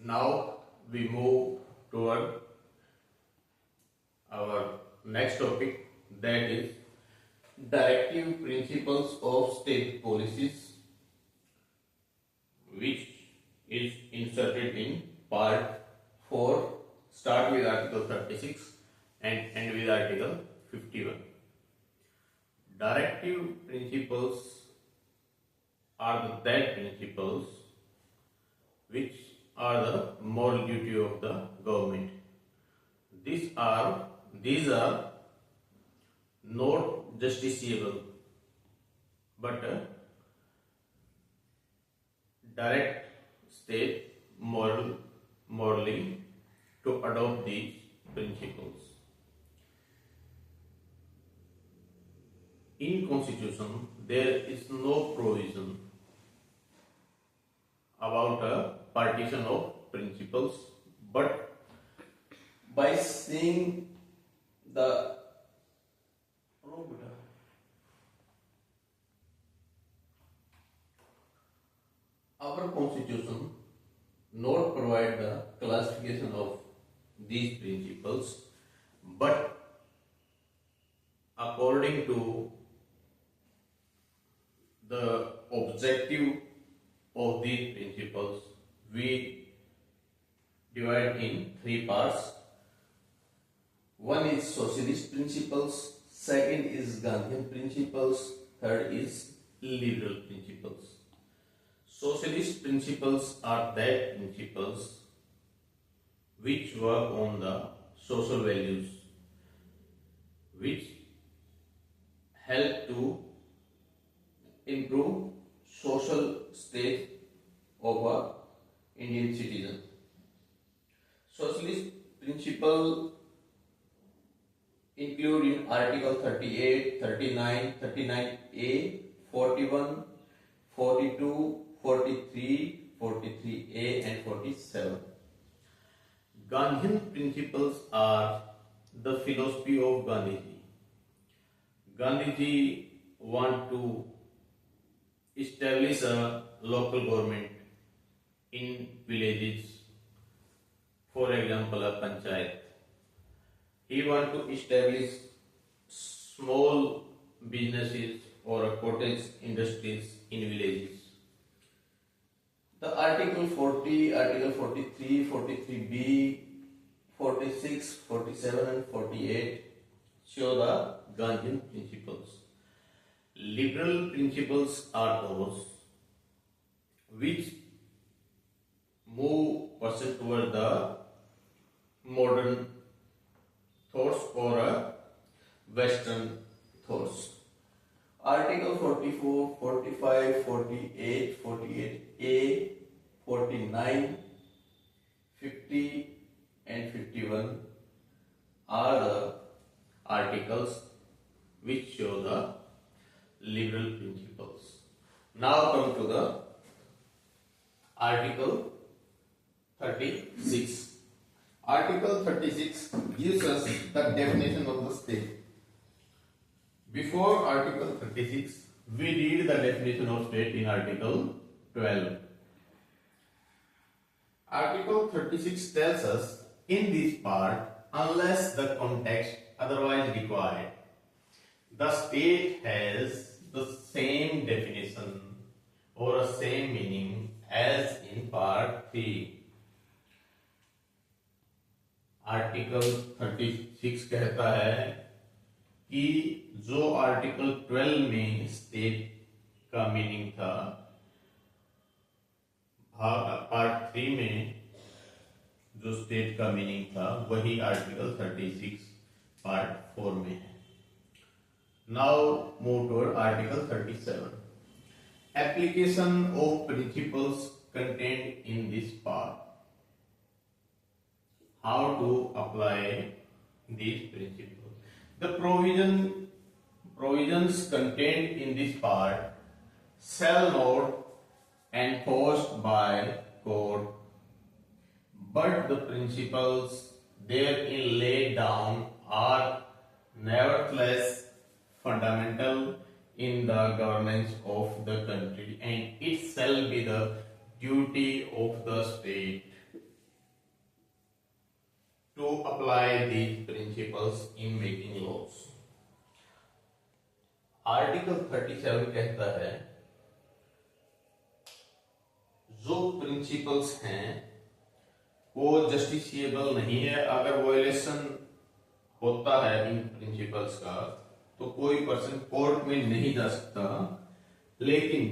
Now we move toward our next topic, that is directive principles of state policies, which is inserted in part 4. Start with article 36 and end with article 51. Directive principles are that principles which are the moral duty of the government. These are not justiciable, but direct state morally to adopt these principles. In Constitution, there is no provision about a partition of principles, but by seeing the our Constitution not provide the classification of these principles, but according to the objective of these principles, we divide in 3 parts. One is socialist principles, second is Gandhian principles, third is liberal principles. Socialist principles are that principles which work on the social values, which help to improve social state of a Indian citizen. Socialist principle include in Article 38, 39, 39A, 41, 42, 43, 43A and 47. Gandhian principles are the philosophy of Gandhiji. Gandhiji want to establish a local government in villages, for example a panchayat. He want to establish small businesses or a cottage industries in villages. The Article 40, Article 43, 43B, 46, 47 and 48 show the Gandhian principles. Liberal principles are those which move person toward the modern thoughts or Western thoughts. Article 44, 45, 48, 48A, 49, 50 and 51 are the articles which show the liberal principles. Now come to the Article 36. Article 36 gives us the definition of the state. Before Article 36, we read the definition of state in Article 12. Article 36 tells us in this part, unless the context otherwise required, the state has the same definition or a same meaning as in part 3. Article 36 कहता है कि जो article 12 में state का meaning था, part 3 में जो state का मीनिंग था वही आर्टिकल 36 पार्ट 4 में है. Now move toward Article 37. Application of principles contained in this part. How to apply these principles? The provisions contained in this part shall not enforced by court, but the principles therein laid down are nevertheless fundamental in the governance of the country, and it shall be the duty of the state to apply these principles in making laws. Article 37 कहता है जो principles हैं वो justiciable नहीं है। अगर violation होता है इन प्रिंसिपल्स का तो कोई पर्सन कोर्ट में नहीं जा सकता, लेकिन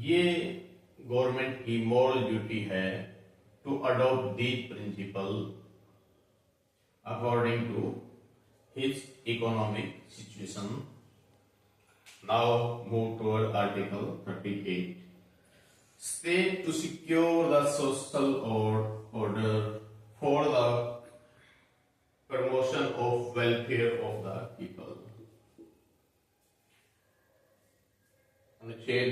ये गवर्नमेंट की मॉरल ड्यूटी है to adopt these principle according to his economic situation. Now move toward Article 38. State to secure the social order for the promotion of welfare of the people. अनुच्छेद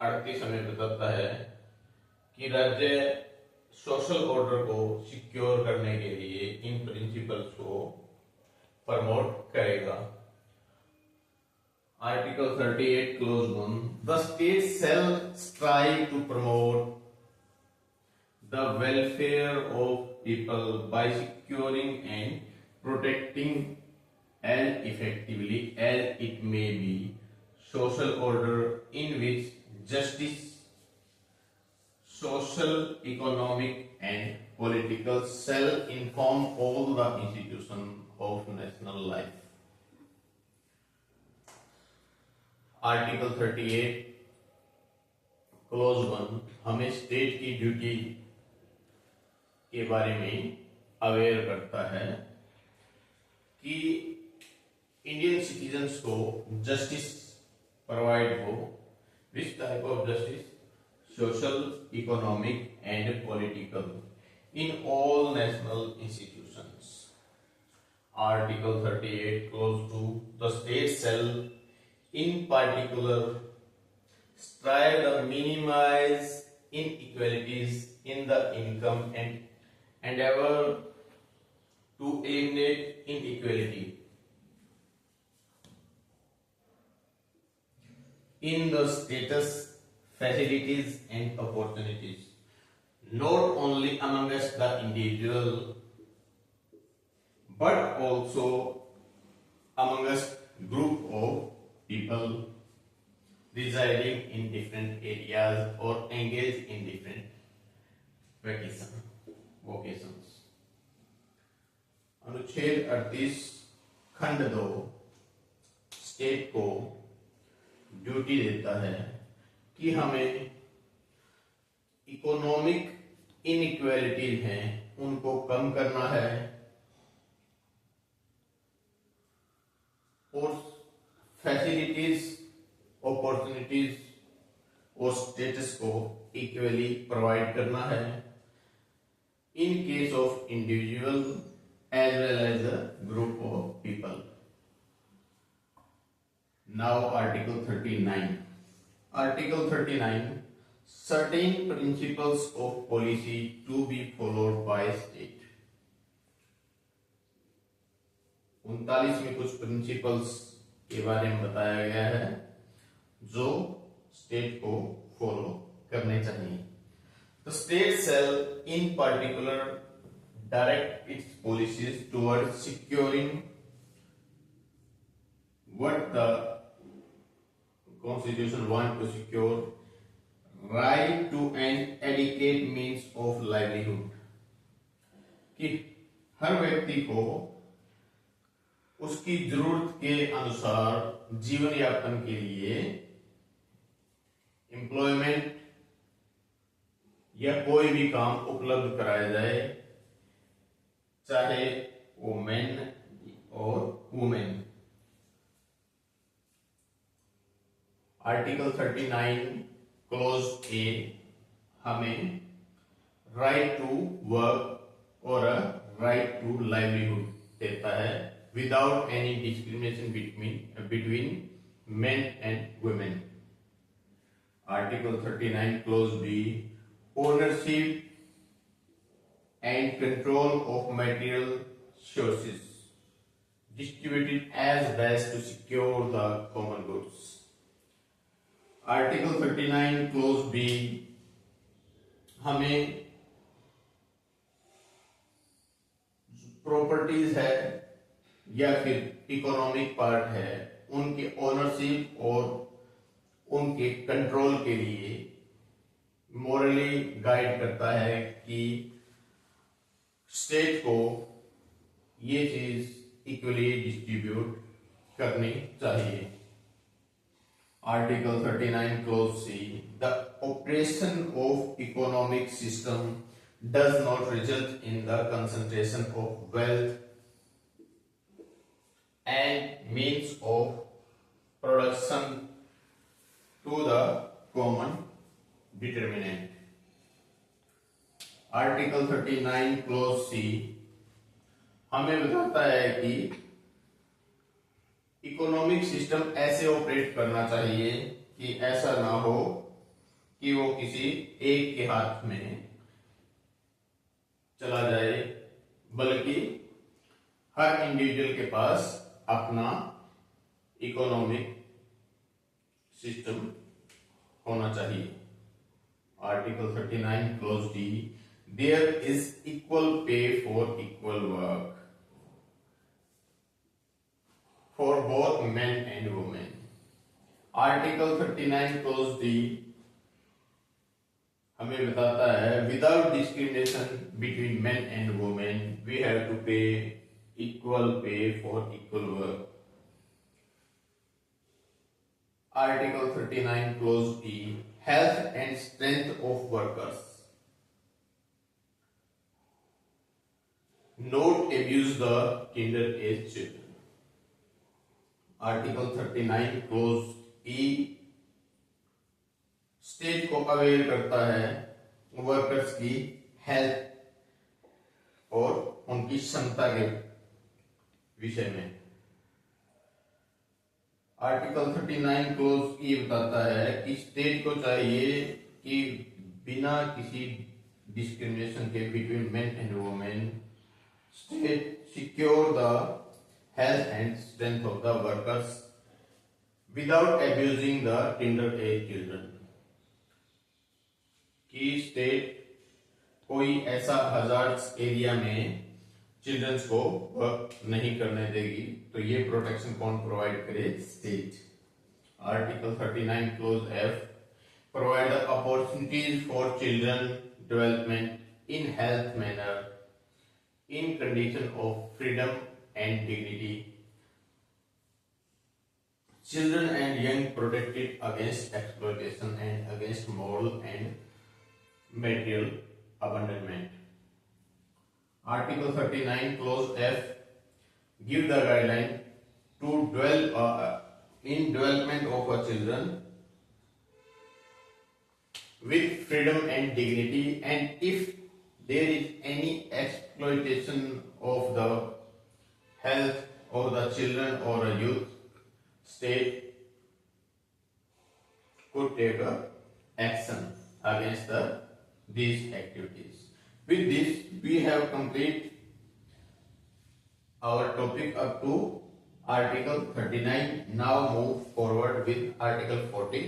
38 हमें बताता है कि राज्य सोशल ऑर्डर को secure करने के लिए इन प्रिंसिपल्स को प्रमोट करेगा। Article 38 close 1 the state shall strive to promote the welfare of people by securing and protecting as effectively as it may be social order in which justice, social, economic and political shall inform all the institutions of national life. Article 38 close 1 हमें state की duty के बारे में aware करता है कि Indian citizens को justice provide हो। Which type of justice? Social, economic and political in all national institutions. Article 38 clause 2 the state shall in particular strive to minimize inequalities in the income and endeavor to eliminate inequality in the status, facilities and opportunities, not only amongst the individual but also amongst group of people residing in different areas or engaged in different vocations. अनुच्छेद 38 खंड 2 state को duty देता है कि हमें economic inequalities हैं उनको कम करना है और फैसिलिटीज, अपॉर्चुनिटीज और स्टेटस को इक्वली प्रोवाइड करना है in case of individual as well as a group of people. Now article 39. Article 39 certain principles of policy to be followed by state. 39 में कुछ प्रिंसिपल्स के बारे में बताया गया है जो स्टेट को फॉलो करने चाहिए. The state shall in particular direct its policies towards securing what the Constitution wants to secure, right to an adequate means of livelihood. कि हर व्यक्ति को उसकी जरूरत के अनुसार जीवन यापन के लिए एम्प्लॉयमेंट या कोई भी काम उपलब्ध कराया जाए, चाहे वो मैन और वुमेन. आर्टिकल 39 क्लोज ए हमें राइट टू वर्क और राइट टू लाइवलीहुड देता है without any discrimination between men and women. Article 39 clause B ownership and control of material sources distributed as best to secure the common goods. Article 39 clause B हमें properties है या फिर economic part है, उनके ownership और उनके control के लिए मोरली गाइड करता है कि स्टेट को ये चीज इक्वली डिस्ट्रीब्यूट करनी चाहिए। Article 39 clause C, the operation of economic system does not result in the concentration of wealth and means of production to the common determinant. Article 39 clause C हमें बताता है कि इकोनॉमिक सिस्टम ऐसे operate करना चाहिए कि ऐसा ना हो कि वो किसी एक के हाथ में चला जाए, बल्कि हर इंडिविजुअल के पास अपना इकोनॉमिक सिस्टम होना चाहिए। Article 39 clause D, there is equal pay for equal work for both men and women. Article 39 clause D हमें बताता है without discrimination between men and women we have to pay equal pay for equal work. Article 39 clause E, health and strength of workers. Not abuse the tender age children. Article 39 clause E state को aware करता है workers की health और उनकी क्षमता के विषय में। आर्टिकल 39 क्लोज ये बताता है कि स्टेट को चाहिए कि बिना किसी डिस्क्रिमिनेशन के between men and women state secure the health and strength of the workers without abusing the tender as children. कि स्टेट कोई ऐसा हजार्ड्स एरिया में चिल्ड्रंस को वर्क नहीं करने देगी, तो ये प्रोटेक्शन कौन प्रोवाइड करे? State. Article 39 close F, provide the opportunities for children development in health manner in condition of freedom and dignity. Children and young protected against exploitation and against moral and material abandonment. Article 39 clause F give the guideline to dwell in development of a children with freedom and dignity, and if there is any exploitation of the health of the children or a youth, state could take a action against these activities. With this, we have complete our topic up to Article 39. Now move forward with Article 40.